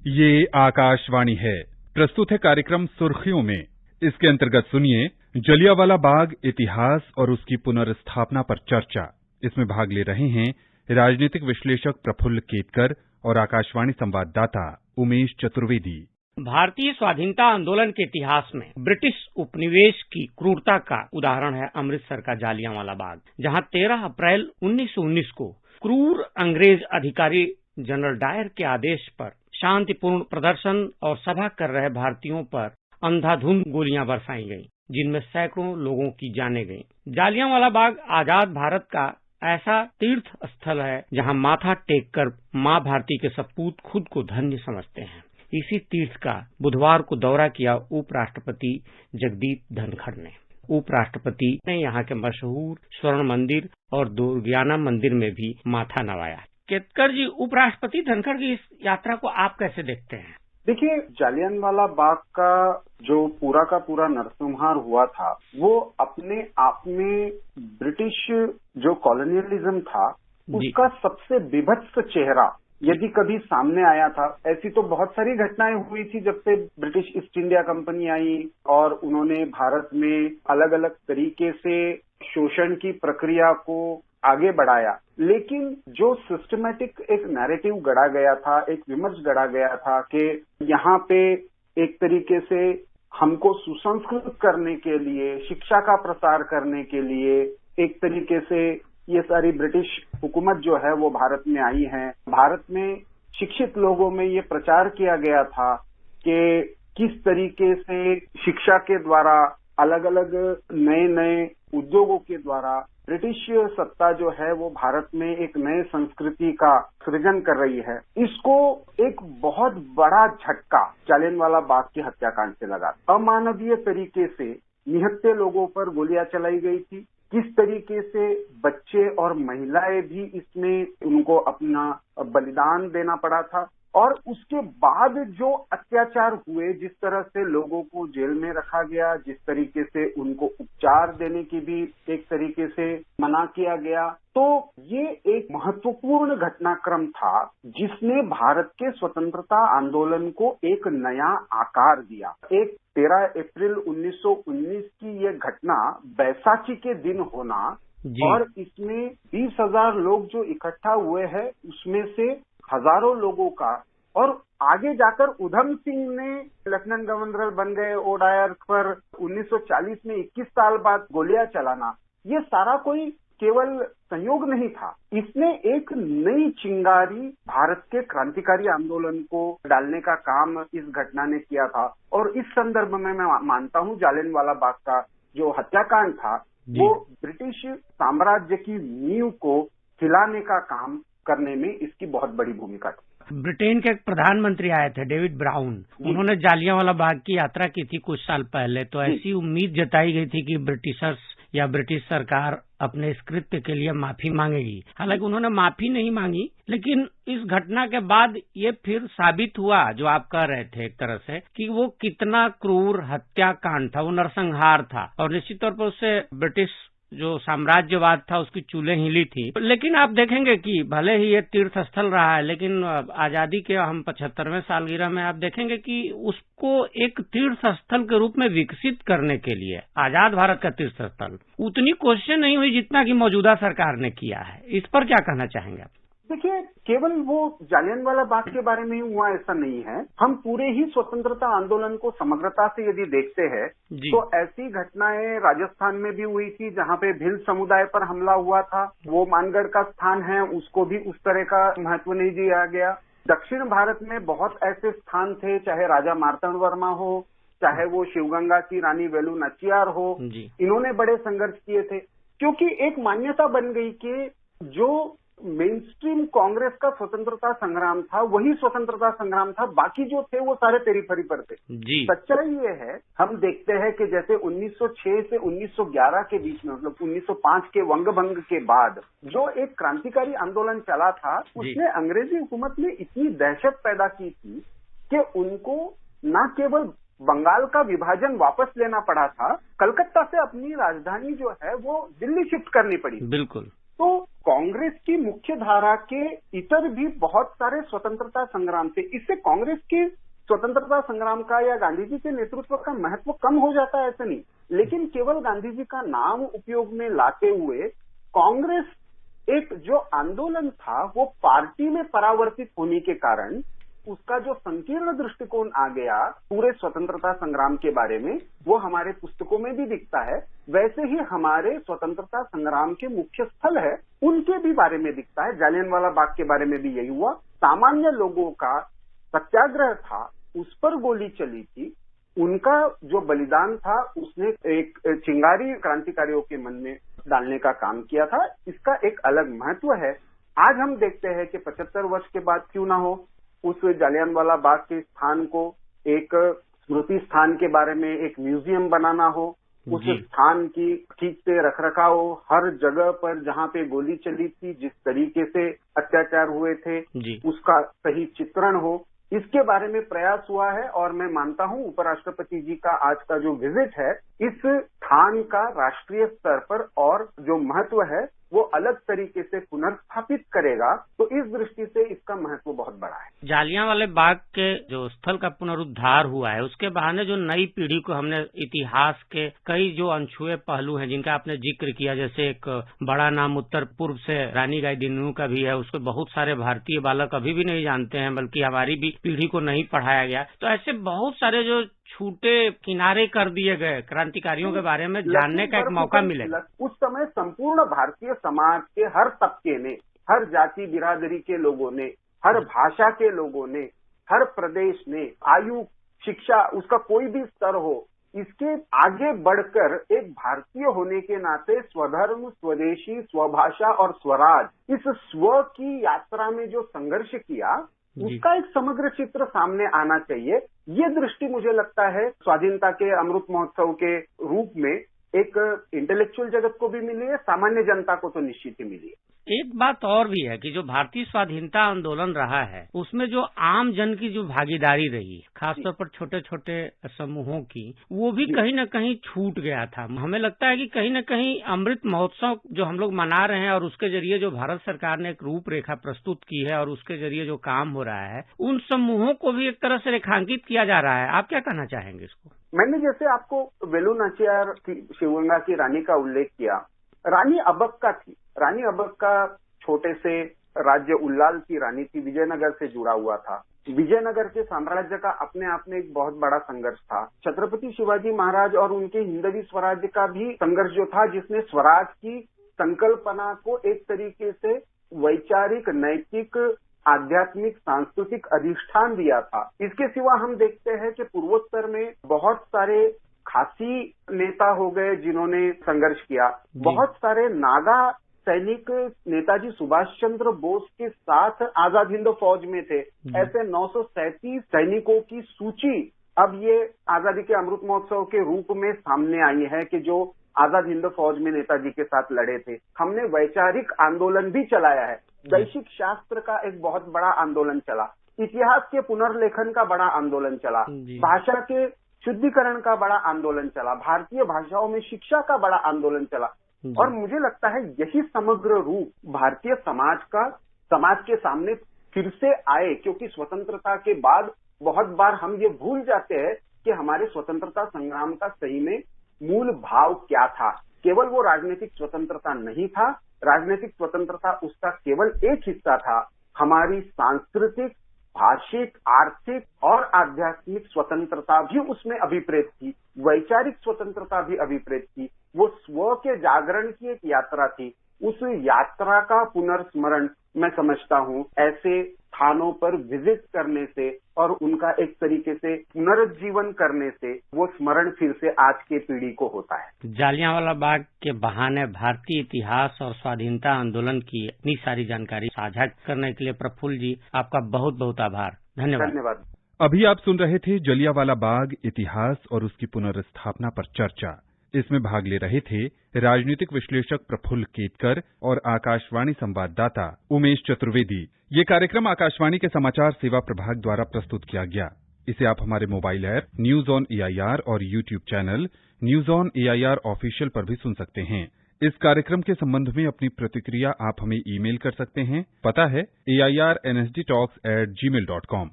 ये आकाशवाणी है। प्रस्तुत है कार्यक्रम सुर्खियों में। इसके अंतर्गत सुनिए जलियांवाला बाग इतिहास और उसकी पुनर्स्थापना पर चर्चा। इसमें भाग ले रहे हैं राजनीतिक विश्लेषक प्रफुल्ल केतकर और आकाशवाणी संवाददाता उमेश चतुर्वेदी। भारतीय स्वाधीनता आंदोलन के इतिहास में ब्रिटिश उपनिवेश की क्रूरता का उदाहरण है अमृतसर का जलियांवाला बाग, जहां 13 अप्रैल 1919 को क्रूर अंग्रेज अधिकारी जनरल डायर के आदेश पर शांतिपूर्ण प्रदर्शन और सभा कर रहे भारतीयों पर अंधाधुंध गोलियां बरसाई गईं, जिनमें सैकड़ों लोगों की जानें गईं। जलियांवाला बाग आजाद भारत का ऐसा तीर्थ स्थल है जहां माथा टेक कर मां भारती के सपूत खुद को धन्य समझते हैं। इसी तीर्थ का बुधवार को दौरा किया उपराष्ट्रपति जगदीप धनखड़ ने। उपराष्ट्रपति ने यहाँ के मशहूर स्वर्ण मंदिर और दुर्गियाना मंदिर में भी माथा नवाया। केतकर जी, उपराष्ट्रपति धनखड़ की इस यात्रा को आप कैसे देखते हैं? देखिए, जालियांवाला बाग का जो पूरा नरसंहार हुआ था, वो अपने आप में ब्रिटिश जो कॉलोनियलिज्म था उसका सबसे विभत्स चेहरा यदि कभी सामने आया था। ऐसी तो बहुत सारी घटनाएं हुई थी जब से ब्रिटिश ईस्ट इंडिया कंपनी आई और उन्होंने भारत में अलग अलग तरीके से शोषण की प्रक्रिया को आगे बढ़ाया, लेकिन जो सिस्टमैटिक एक नैरेटिव गढ़ा गया था, एक विमर्श गढ़ा गया था कि यहाँ पे एक तरीके से हमको सुसंस्कृत करने के लिए, शिक्षा का प्रसार करने के लिए एक तरीके से ये सारी ब्रिटिश हुकूमत जो है वो भारत में आई है। भारत में शिक्षित लोगों में ये प्रचार किया गया था कि किस तरीके से शिक्षा के द्वारा, अलग अलग नए नए उद्योगों के द्वारा ब्रिटिश सत्ता जो है वो भारत में एक नए संस्कृति का सृजन कर रही है। इसको एक बहुत बड़ा झटका जालियांवाला बाग के हत्याकांड से लगा। अमानवीय तरीके से निहत्थे लोगों पर गोलियां चलाई गई थी। किस तरीके से बच्चे और महिलाएं भी इसमें उनको अपना बलिदान देना पड़ा था, और उसके बाद जो अत्याचार हुए, जिस तरह से लोगों को जेल में रखा गया, जिस तरीके से उनको उपचार देने की भी एक तरीके से मना किया गया, तो ये एक महत्वपूर्ण घटनाक्रम था जिसने भारत के स्वतंत्रता आंदोलन को एक नया आकार दिया। एक 13 अप्रैल 1919 की ये घटना बैसाखी के दिन होना और इसमें 20,000 लोग जो इकट्ठा हुए हैं, उसमें से हजारों लोगों का, और आगे जाकर उधम सिंह ने लेफ्टिनेंट गवर्नर बन गए ओडायर पर 1940 में 21 साल बाद गोलियां चलाना, ये सारा कोई केवल संयोग नहीं था। इसने एक नई चिंगारी भारत के क्रांतिकारी आंदोलन को डालने का काम इस घटना ने किया था। और इस संदर्भ में मैं मानता हूं जालियांवाला बाग का जो हत्याकांड था वो ब्रिटिश साम्राज्य की नींव को हिलाने का काम करने में इसकी बहुत बड़ी भूमिका थी। ब्रिटेन के एक प्रधानमंत्री आए थे, डेविड ब्राउन। उन्होंने जालियांवाला बाग की यात्रा की थी कुछ साल पहले, तो ऐसी उम्मीद जताई गई थी कि ब्रिटिशर्स या ब्रिटिश सरकार अपने इस कृत्य के लिए माफी मांगेगी। हालांकि उन्होंने माफी नहीं मांगी, लेकिन इस घटना के बाद ये फिर साबित हुआ, जो आप कह रहे थे एक तरह से, कि वो कितना क्रूर हत्याकांड था, वो नरसंहार था, और निश्चित तौर पर उससे ब्रिटिश जो साम्राज्यवाद था उसकी चूल्हे हिली थी। लेकिन आप देखेंगे कि भले ही ये तीर्थ स्थल रहा है, लेकिन आजादी के हम 75वें सालगिरह में आप देखेंगे कि उसको एक तीर्थ स्थल के रूप में विकसित करने के लिए, आजाद भारत का तीर्थ स्थल, उतनी कोशिशें नहीं हुई जितना कि मौजूदा सरकार ने किया है। इस पर क्या कहना चाहेंगे आप? देखिए, केवल वो जालियांवाला बाग के बारे में ही हुआ ऐसा नहीं है। हम पूरे ही स्वतंत्रता आंदोलन को समग्रता से यदि देखते हैं तो ऐसी घटनाएं राजस्थान में भी हुई थी जहां पे भिल समुदाय पर हमला हुआ था। वो मानगढ़ का स्थान है, उसको भी उस तरह का महत्व नहीं दिया गया। दक्षिण भारत में बहुत ऐसे स्थान थे, चाहे राजा मार्तंड वर्मा हो, चाहे वो शिवगंगा की रानी वेलू नाचियार हो, इन्होंने बड़े संघर्ष किए थे, क्योंकि एक मान्यता बन गई कि जो मेन स्ट्रीम कांग्रेस का स्वतंत्रता संग्राम था वही स्वतंत्रता संग्राम था, बाकी जो थे वो सारे पेरीफेरी पर थे। सच्चाई ये है, हम देखते हैं कि जैसे 1906 से 1911 के बीच में, मतलब 1905 के वंगभंग के बाद जो एक क्रांतिकारी आंदोलन चला था, उसने अंग्रेजी हुकूमत में इतनी दहशत पैदा की थी कि उनको न केवल बंगाल का विभाजन वापस लेना पड़ा था, कलकत्ता से अपनी राजधानी जो है वो दिल्ली शिफ्ट करनी पड़ी। बिल्कुल। तो कांग्रेस की मुख्य धारा के इतर भी बहुत सारे स्वतंत्रता संग्राम थे। इससे कांग्रेस के स्वतंत्रता संग्राम का या गांधी जी के नेतृत्व का महत्व कम हो जाता है, ऐसा नहीं। लेकिन केवल गांधी जी का नाम उपयोग में लाते हुए कांग्रेस एक जो आंदोलन था वो पार्टी में परावर्तित होने के कारण उसका जो संकीर्ण दृष्टिकोण आ गया पूरे स्वतंत्रता संग्राम के बारे में, वो हमारे पुस्तकों में भी दिखता है। वैसे ही हमारे स्वतंत्रता संग्राम के मुख्य स्थल है उनके भी बारे में दिखता है। जालियनवाला बाग के बारे में भी यही हुआ। सामान्य लोगों का सत्याग्रह था, उस पर गोली चली थी, उनका जो बलिदान था उसने एक चिंगारी क्रांतिकारियों के मन में डालने का काम किया था। इसका एक अलग महत्व है। आज हम देखते हैं कि 75 वर्ष के बाद क्यों ना हो, उस जालियनवाला बाग के स्थान को एक स्मृति स्थान के बारे में एक म्यूजियम बनाना हो, उस स्थान की ठीक से रखरखाव हो, हर जगह पर जहाँ पे गोली चली थी, जिस तरीके से अत्याचार हुए थे, उसका सही चित्रण हो, इसके बारे में प्रयास हुआ है। और मैं मानता हूँ उपराष्ट्रपति जी का आज का जो विजिट है इस स्थान का राष्ट्रीय स्तर पर और जो महत्व है वो अलग तरीके से पुनर्स्थापित करेगा। तो इस दृष्टि से इसका महत्व बहुत बड़ा है। जालियांवाला बाग के जो स्थल का पुनरुद्धार हुआ है उसके बहाने जो नई पीढ़ी को हमने इतिहास के कई जो अनछुए पहलू हैं जिनका आपने जिक्र किया, जैसे एक बड़ा नाम उत्तर पूर्व से रानी गाइदिन्यू का भी है, उसको बहुत सारे भारतीय बालक अभी भी नहीं जानते हैं, बल्कि हमारी भी पीढ़ी को नहीं पढ़ाया गया। तो ऐसे बहुत सारे जो छूटे किनारे कर दिए गए क्रांतिकारियों के बारे में जानने का एक मौका मिलेगा। उस समय संपूर्ण भारतीय समाज के हर तबके ने, हर जाति बिरादरी के लोगों ने, हर भाषा के लोगों ने, हर प्रदेश ने, आयु, शिक्षा, उसका कोई भी स्तर हो, इसके आगे बढ़कर एक भारतीय होने के नाते स्वधर्म, स्वदेशी, स्वभाषा और स्वराज, इस स्व की यात्रा में जो संघर्ष किया उसका एक समग्र चित्र सामने आना चाहिए। ये दृष्टि मुझे लगता है स्वाधीनता के अमृत महोत्सव के रूप में एक इंटेलेक्चुअल जगत को भी मिली है, सामान्य जनता को तो निश्चित ही मिली है। एक बात और भी है कि जो भारतीय स्वाधीनता आंदोलन रहा है उसमें जो आम जन की जो भागीदारी रही, खासतौर पर छोटे छोटे समूहों की, वो भी कहीं न कहीं छूट गया था। हमें लगता है कि कहीं न कहीं अमृत महोत्सव जो हम लोग मना रहे हैं और उसके जरिए जो भारत सरकार ने एक रूपरेखा प्रस्तुत की है और उसके जरिए जो काम हो रहा है, उन समूहों को भी एक तरह से रेखांकित किया जा रहा है। आप क्या कहना चाहेंगे इसको? मैंने जैसे आपको वेलु नाचियार की शिवगंगा की रानी का उल्लेख किया, रानी अबक्का थी। रानी अबक्का छोटे से राज्य उल्लाल की रानी थी, विजयनगर से जुड़ा हुआ था। विजयनगर के साम्राज्य का अपने आप में एक बहुत बड़ा संघर्ष था। छत्रपति शिवाजी महाराज और उनके हिंदवी स्वराज्य का भी संघर्ष जो था, जिसने स्वराज की संकल्पना को एक तरीके से वैचारिक, नैतिक, आध्यात्मिक, सांस्कृतिक अधिष्ठान दिया था। इसके सिवा हम देखते हैं कि पूर्वोत्तर में बहुत सारे खासी नेता हो गए जिन्होंने संघर्ष किया। बहुत सारे नागा सैनिक नेताजी सुभाष चंद्र बोस के साथ आजाद हिंद फौज में थे। ऐसे 937 सैनिकों की सूची अब ये आजादी के अमृत महोत्सव के रूप में सामने आई है कि जो आजाद हिंद फौज में नेताजी के साथ लड़े थे। हमने वैचारिक आंदोलन भी चलाया है, वैश्विक शास्त्र का एक बहुत बड़ा आंदोलन चला, इतिहास के पुनर्लेखन का बड़ा आंदोलन चला, भाषा के शुद्धिकरण का बड़ा आंदोलन चला, भारतीय भाषाओं में शिक्षा का बड़ा आंदोलन चला। और मुझे लगता है यही समग्र रूप भारतीय समाज के सामने फिर से आए, क्योंकि स्वतंत्रता के बाद बहुत बार हम ये भूल जाते हैं कि हमारे स्वतंत्रता संग्राम का सही में मूल भाव क्या था। केवल वो राजनीतिक स्वतंत्रता नहीं था, राजनीतिक स्वतंत्रता उसका केवल एक हिस्सा था। हमारी सांस्कृतिक, भाषिक, आर्थिक और आध्यात्मिक स्वतंत्रता भी उसमें अभिप्रेत थी, वैचारिक स्वतंत्रता भी अभिप्रेत थी। वो स्व के जागरण की एक यात्रा थी। उस यात्रा का पुनर्स्मरण मैं समझता हूँ ऐसे स्थानों पर विजिट करने से और उनका एक तरीके से पुनर्जीवन करने से वो स्मरण फिर से आज के पीढ़ी को होता है। जालियांवाला बाग के बहाने भारतीय इतिहास और स्वाधीनता आंदोलन की इतनी सारी जानकारी साझा करने के लिए प्रफुल्ल जी आपका बहुत बहुत आभार। धन्यवाद। अभी आप सुन रहे थे जलियांवाला बाग इतिहास और उसकी पुनर्स्थापना पर चर्चा। इसमें भाग ले रहे थे राजनीतिक विश्लेषक प्रफुल्ल केतकर और आकाशवाणी संवाददाता उमेश चतुर्वेदी। ये कार्यक्रम आकाशवाणी के समाचार सेवा प्रभाग द्वारा प्रस्तुत किया गया। इसे आप हमारे mobile app news on AIR और YouTube channel news on AIR official पर भी सुन सकते हैं। इस कार्यक्रम के संबंध में अपनी प्रतिक्रिया आप हमें ईमेल कर सकते हैं। पता है AIRNSDtalks@gmail.com।